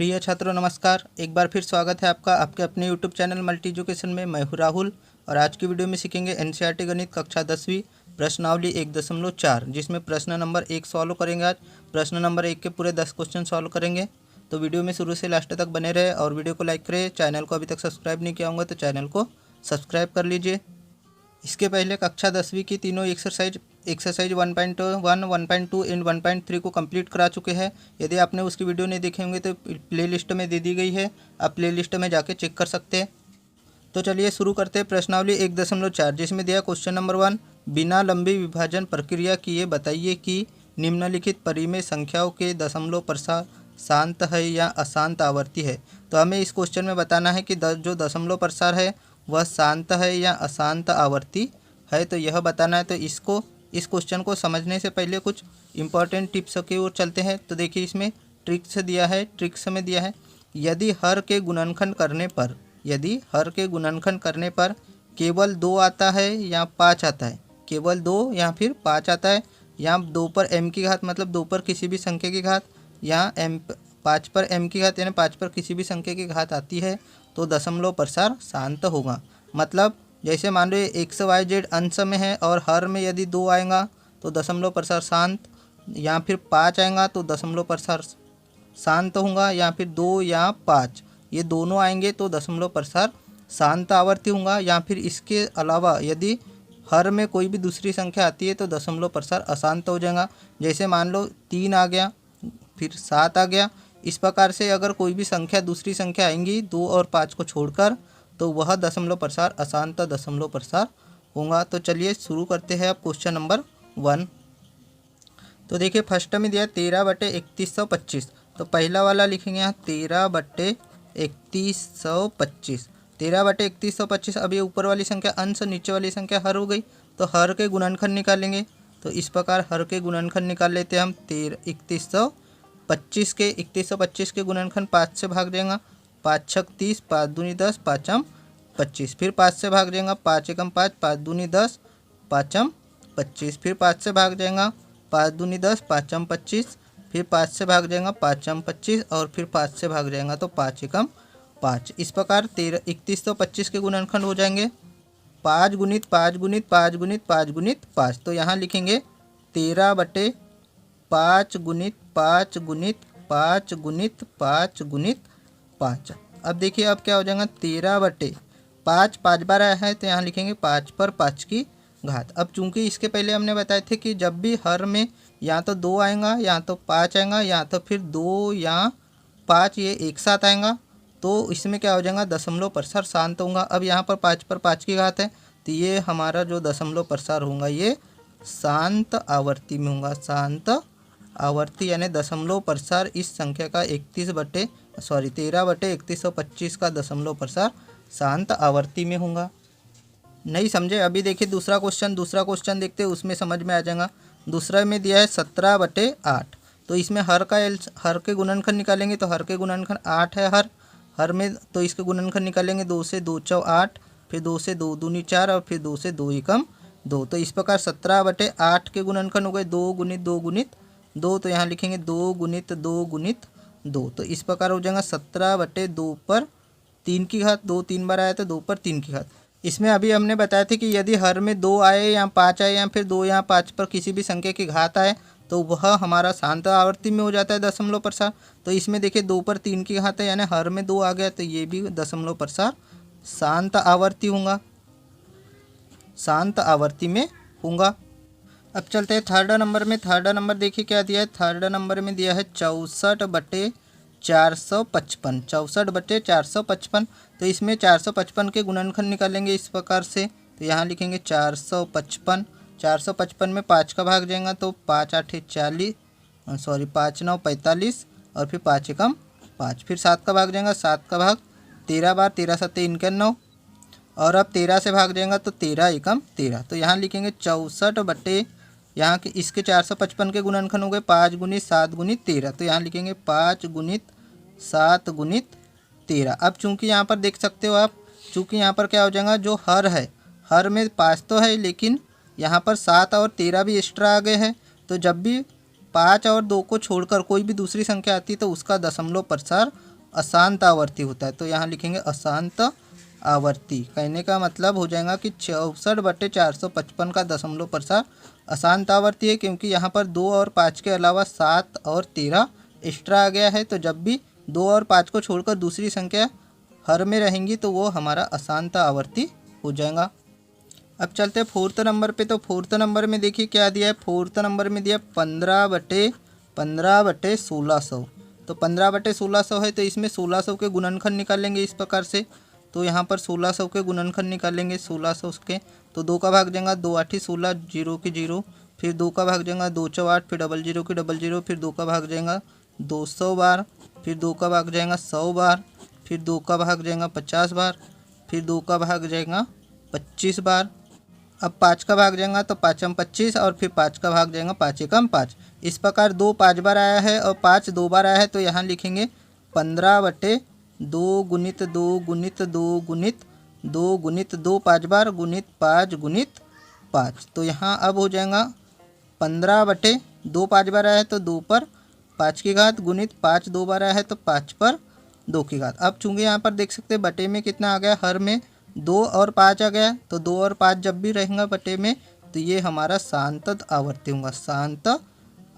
प्रिय छात्रों नमस्कार। एक बार फिर स्वागत है आपका आपके अपने यूट्यूब चैनल मल्टी एजुकेशन में। मैं हूं राहुल और आज की वीडियो में सीखेंगे एनसीईआरटी गणित कक्षा 10वीं प्रश्नावली 1.4 जिसमें प्रश्न नंबर 1 सॉल्व करेंगे। आज प्रश्न नंबर 1 के पूरे 10 क्वेश्चन सॉल्व करेंगे। तो वीडियो में शुरू से लास्ट तक बने रहे और वीडियो को लाइक करें। चैनल को अभी तक सब्सक्राइब नहीं किया होगा तो चैनल को सब्सक्राइब कर लीजिए। इसके पहले कक्षा 10वीं की तीनों एक्सरसाइज 1.1, 1.2 एंड 1.3 को कंप्लीट करा चुके हैं। यदि आपने उसकी वीडियो नहीं देखे होंगे तो प्लेलिस्ट में दे दी गई है, आप प्लेलिस्ट में जाके चेक कर सकते हैं। तो चलिए शुरू करते हैं प्रश्नावली 1.4 जिसमें दिया क्वेश्चन नंबर 1, बिना लंबी विभाजन प्रक्रिया किए बताइए कि निम्नलिखित परिमेय संख्याओं के दशमलव प्रसार शांत है या अशांत आवर्ती है। तो हमें इस क्वेश्चन में बताना है कि जो दशमलव प्रसार है वह शांत है या अशांत आवर्ती है। तो यह बताना है। तो इस क्वेश्चन को समझने से पहले कुछ इंपॉर्टेंट टिप्स की ओर चलते हैं। तो देखिए इसमें ट्रिक्स में दिया है यदि हर के गुणनखंड करने पर केवल 2 आता है या 5 आता है, केवल 2 या फिर 5 आता है, या 2 पर m की घात मतलब 2 पर किसी भी संख्या की घात, या 5 पर m की घात यानी 5 पर किसी भी संख्या की घात आती है तो दशमलव प्रसार शांत होगा। मतलब जैसे मान लो x y z अंश में है और हर में यदि 2 आएगा तो दशमलव प्रसार शांत, या फिर 5 आएगा तो दशमलव प्रसार शांत होगा, या फिर 2 या 5 ये दोनों आएंगे तो दशमलव प्रसार शांत आवर्ती होगा। या फिर इसके अलावा यदि हर में कोई भी दूसरी संख्या आती है तो दशमलव प्रसार अशांत हो जाएगा। जैसे मान लो 3 आ गया फिर 7 आ गया। इस प्रकार से अगर कोई भी संख्या दूसरी संख्या आएंगी 2 और 5 को छोड़कर तो वह दशमलव प्रसार अशांत दशमलव प्रसार होगा। तो चलिए शुरू करते हैं अब क्वेश्चन नंबर 1। तो देखिए फर्स्ट में दिया 13/3125। तो पहला वाला लिखेंगे यहाँ 13/3125। 13/3125। अब ये ऊपर वाली संख्या अंश, नीचे वाली संख्या हर हो गई तो हर के गुणनखंड निकालेंगे। तो इस प्रकार हर के गुणनखंड निकाल लेते हैं हम। 3125 के गुणनखंड 5 से भाग देंगे, 5 छक 30, 5 दूनी 10, 5 25। फिर 5 से भाग जाएगा, 5 एकम 5, 5 दूनी 10, 5 25। फिर 5 से भाग जाएगा, 5 दूनी 10, 5 25। फिर 5 से भाग जाएगा, 5 25, और फिर 5 से भाग जाएगा तो 5 एकम 5। इस प्रकार 3125 के गुणनखंड हो जाएंगे 5 गुणित 5 गुणित 5 गुणित 5 गुणित 5। तो यहाँ लिखेंगे 13/5 गुणित 5 गुणित 5 गुणित 5 गुणित 5। अब देखिए अब क्या हो जाएगा 13/5 5 बार आया है तो यहाँ लिखेंगे 5 पर 5 की घात। अब चूंकि इसके पहले हमने बताए थे कि जब भी हर में या तो 2 आएगा या तो 5 आएगा या तो फिर 2 या 5 ये एक साथ आएगा तो इसमें क्या हो जाएगा दशमलव प्रसार शांत होगा। अब यहाँ पर 5 पर 5 की घात है तो ये हमारा जो दशमलव प्रसार होगा ये शांत आवर्ती में होगा। शांत आवर्ती यानी दशमलव प्रसार इस संख्या का 13/3125 का दशमलव प्रसार शांत आवर्ती में होगा। नहीं समझे? अभी देखिए दूसरा क्वेश्चन देखते हैं, उसमें समझ में आ जाएगा। दूसरा में दिया है 17/8। तो इसमें हर के गुणनखंड निकालेंगे तो हर के गुणनखंड 8 है हर में, तो इसके गुणनखंड निकालेंगे 2 से 2 चौ 8, फिर 2 से 2 दूनी 4 और फिर 2 से 2 एकम 2। तो इस प्रकार 17/8 के गुणनखंड हो गए 2 गुणित 2 गुणित 2। तो यहाँ लिखेंगे 2 गुणित 2 गुणित 2। तो इस प्रकार हो जाएगा 17/2 पर 3 की घात। 2 3 बार आया तो 2 पर 3 की घात। इसमें अभी हमने बताया था कि यदि हर में 2 आए या 5 आए या फिर 2 या 5 पर किसी भी संख्या की घात आए तो वह हमारा शांत आवर्ती में हो जाता है दशमलव प्रसार। तो इसमें देखिए 2 पर 3 की घात है यानी हर में 2 आ गया तो ये भी दशमलव प्रसार शांत आवर्ती होगा, शांत आवर्ती में होगा। अब चलते हैं थर्ड नंबर में। थर्ड नंबर देखिए क्या दिया है। थर्ड नंबर में दिया है 64/455। 64/455। तो इसमें 455 के गुणनखंड निकालेंगे इस प्रकार से। तो यहाँ लिखेंगे 455। 455 में 5 का भाग जाएगा तो 5 8 40, 5 9 45 और फिर 5 एकम 5। फिर 7 का भाग जाएगा, 7 का भाग 13 बार, 13 7 91। और अब 13 से भाग जाएगा तो 13 एकम 13। तो यहाँ लिखेंगे 64 यहाँ के इसके 455 के गुणनखंड हो गए 5 गुणित 7 गुणित 13। तो यहाँ लिखेंगे 5 गुणित 7 गुणित 13। अब चूंकि यहाँ पर देख सकते हो आप, चूंकि यहाँ पर क्या हो जाएगा जो हर है, हर में 5 तो है लेकिन यहाँ पर 7 और 13 भी एक्स्ट्रा आ गए हैं। तो जब भी 5 और 2 को छोड़कर कोई भी दूसरी संख्या आती है तो उसका दशमलव प्रसार अशांत आवर्ती होता है। तो यहाँ लिखेंगे अशांत आवर्ती। कहने का मतलब हो जाएगा कि 64/455 का दशमलव प्रसार अशांत आवर्ती है, क्योंकि यहाँ पर 2 और 5 के अलावा 7 और 13 एक्स्ट्रा आ गया है। तो जब भी 2 और 5 को छोड़कर दूसरी संख्या हर में रहेंगी तो वो हमारा अशांत आवर्ती हो जाएगा। अब चलते हैं फोर्थ नंबर पे। तो फोर्थ नंबर में देखिए क्या दिया है। फोर्थ नंबर में दिया 15/1600। तो 15/1600 है, तो इसमें 1600 के गुणनखंड निकालेंगे इस प्रकार से। तो यहाँ पर 1600 के गुणनखंड निकालेंगे 1600 के। तो 2 का भाग जाएगा 2 8 16, 0 की 0, फिर 2 का भाग जाएगा 2 4 8, फिर 00 की 00, फिर 2 का भाग जाएगा 200 बार, फिर 2 का भाग जाएगा 100 बार, फिर 2 का भाग जाएगा 50 बार, फिर 2 का भाग जाएगा 25 बार। अब 5 का भाग जाएगा तो 5 25, और फिर 5 का भाग जाएगा 5 एकम 5। इस प्रकार 2 5 बार आया है और 5 2 बार आया है। तो यहाँ लिखेंगे 15/2 गुणित 2 गुणित 2 गुणित 2 गुणित 2 5 बार गुणित 5 गुणित 5। तो यहाँ अब हो जाएगा 15/2 5 बार आया है तो 2 पर 5 की घात गुणित 5 2 बार आया है तो 5 पर 2 की घात। अब चूँकि यहाँ पर देख सकते हैं बटे में कितना आ गया, हर में 2 और 5 आ गया। तो 2 और 5 जब भी रहेगा बटे में तो ये हमारा शांत आवर्ती होगा, शांत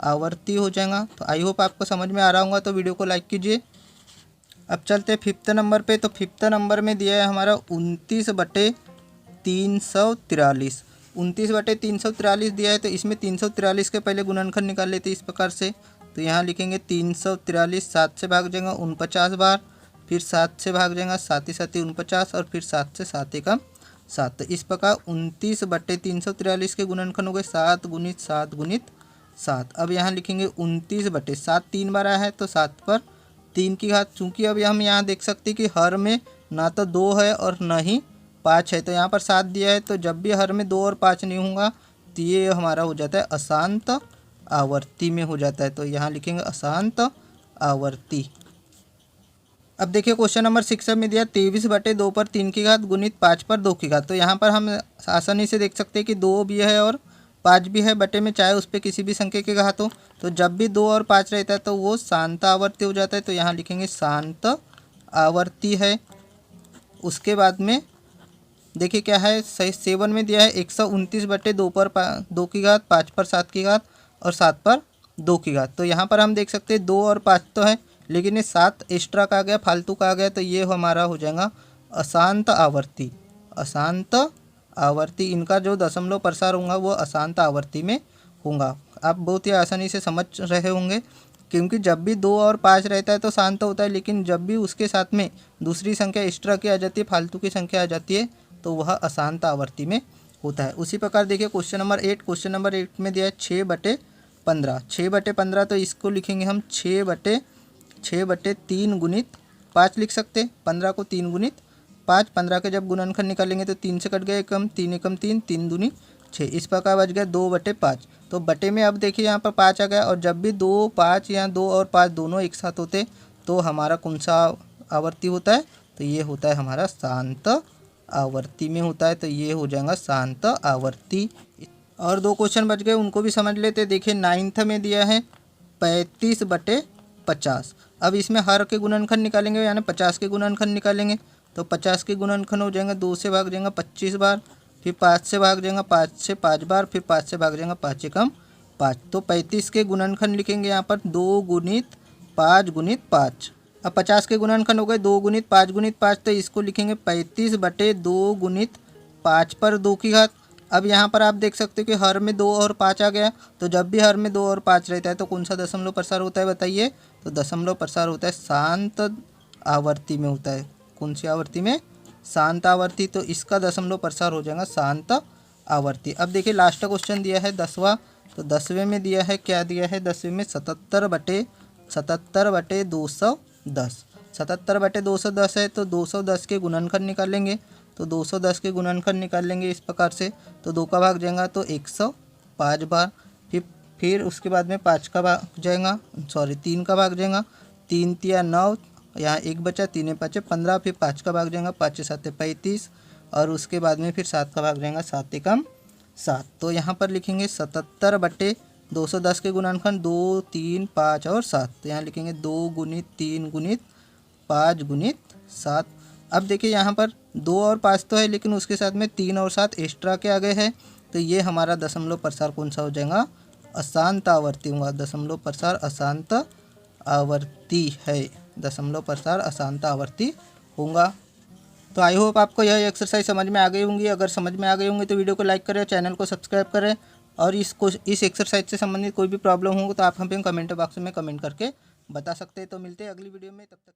आवर्ती हो जाएगा। तो आई होप आपको समझ में आ रहा होगा। तो वीडियो को लाइक कीजिए। अब चलते हैं फिफ्थ नंबर पे। तो फिफ्थ नंबर में दिया है हमारा 29/343। 29/343 दिया है, तो इसमें 343 के पहले गुणनखंड निकाल लेते इस प्रकार से। तो यहाँ लिखेंगे 343, 7 से भाग जाएगा 49 बार, फिर 7 से भाग जाएगा 7 7 49, और फिर 7 से 7 एकम 7। तो इस प्रकार 29/343 के गुणनखंड हो गए 7 गुणित 7 गुणित 7। अब यहाँ लिखेंगे 29/7 3 बार आया है तो 7 पर 3 की घात। चूँकि अब हम यहाँ देख सकते हैं कि हर में ना तो 2 है और ना ही 5 है, तो यहाँ पर 7 दिया है। तो जब भी हर में 2 और 5 नहीं होगा तो ये हमारा हो जाता है अशांत आवर्ती में हो जाता है। तो यहाँ लिखेंगे अशांत आवर्ती। अब देखिए क्वेश्चन नंबर 6 में दिया 23/2 पर 3 की घात गुणित 5 पर 2 की घात। तो यहाँ पर हम आसानी से देख सकते हैं कि 2 भी है और 5 भी है बटे में, चाहे उस पर किसी भी संख्या की घात हो। तो जब भी 2 और 5 रहता है तो वो शांत आवर्ती हो जाता है। तो यहाँ लिखेंगे शांत आवर्ती है। उसके बाद में देखिए क्या है, 7 में दिया है 129/2 पर 2 की घात, 5 पर 7 की घात और 7 पर 2 की घात। तो यहाँ पर हम देख सकते हैं 2 और 5 तो है, लेकिन ये 7 एक्स्ट्रा का आ गया, फालतू का आ गया। तो ये हमारा हो जाएगा अशांत आवर्ती। अशांत आवर्ती, इनका जो दशमलव प्रसार होगा वो अशांत आवर्ती में होगा। आप बहुत ही आसानी से समझ रहे होंगे, क्योंकि जब भी 2 और 5 रहता है तो शांत होता है, लेकिन जब भी उसके साथ में दूसरी संख्या एक्स्ट्रा की आ जाती है, फालतू की संख्या आ जाती है, तो वह अशांत आवर्ती में होता है। उसी प्रकार देखिए क्वेश्चन नंबर 8। क्वेश्चन नंबर 8 में दिया है 6/15। 6/15 तो इसको लिखेंगे हम 6/3 गुणित 5 लिख सकते। 15 को 3 गुणित 5। 15 के जब गुणनखंड निकालेंगे तो 3 से कट गया एकम, 3 एकम 3, 3 दूनी 6। इस प्रकार बच गया 2/5। तो बटे में अब देखिए यहाँ पर 5 आ गया, और जब भी 2 5 या 2 और 5 दोनों एक साथ होते तो हमारा कौन सा आवर्ती होता है, तो ये होता है हमारा शांत आवर्ती में होता है। तो ये हो जाएगा शांत आवर्ती। और 2 क्वेश्चन बच गए, उनको भी समझ लेते। देखिए 9th में दिया है 35/50। अब इसमें हर के गुणनखंड निकालेंगे, यानी 50 के गुणनखंड निकालेंगे। तो 50 के गुणनखंड हो जाएंगे 2 से भाग जाएगा 25 बार, फिर 5 से भाग जाएगा 5 से 5 बार, फिर 5 से भाग जाएगा 5 एकम 5। तो 35 के गुणनखंड लिखेंगे यहाँ पर 2 गुणित 5 गुणित 5। अब 50 के गुणनखंड हो गए 2 गुणित 5 गुणित 5। तो इसको लिखेंगे 35/2 गुणित 5 पर 2 की घात। अब यहाँ पर आप देख सकते हो कि हर में 2 और 5 आ गया। तो जब भी हर में 2 और 5 रहता है तो कौन सा दशमलव प्रसार होता है बताइए। तो दशमलव प्रसार होता है शांत आवर्ती में होता है। कौन सी आवर्ती में? शांत आवर्ती। तो इसका दशमलव प्रसार हो जाएगा शांत आवर्ती। अब देखिए लास्ट क्वेश्चन दिया है 10वां। तो 10वें में दिया है, क्या दिया है 10वें में 77/210। 77/210 है, तो 210 के गुणनखंड निकालेंगे। तो 210 के गुणनखंड निकालेंगे इस प्रकार से। तो 2 का भाग जाएगा तो 105 बार, फिर उसके बाद में 5 का भाग जाएगा, 3 का भाग जाएगा, 3 तिया 9, यहाँ 1 बचा, 3 5 15, फिर 5 का भाग जाएगा, 5 7 35, और उसके बाद में फिर 7 का भाग जाएगा, 7 एकम 7। तो यहाँ पर लिखेंगे 77/210 के गुणनखंड 2 3 5 और 7। तो यहाँ लिखेंगे 2 गुणित 3 गुणित 5 गुणित 7। अब देखिए यहाँ पर 2 और 5 तो है, लेकिन उसके साथ में 3 और 7 एक्स्ट्रा के आ गए हैं, तो ये हमारा दशमलव प्रसार कौन सा हो जाएगा, अशांत आवर्ती होगा। दशमलव प्रसार अशांत आवर्ती है, दशमलव प्रसार अशांत आवर्ती होगा। तो आई होप आपको यह एक्सरसाइज समझ में आ गई होंगी। अगर समझ में आ गई होंगी तो वीडियो को लाइक करें, चैनल को सब्सक्राइब करें, और इस एक्सरसाइज से संबंधित कोई भी प्रॉब्लम हो तो आप हमें कमेंट बॉक्स में कमेंट करके बता सकते हैं। तो मिलते हैं अगली वीडियो में, तब तक।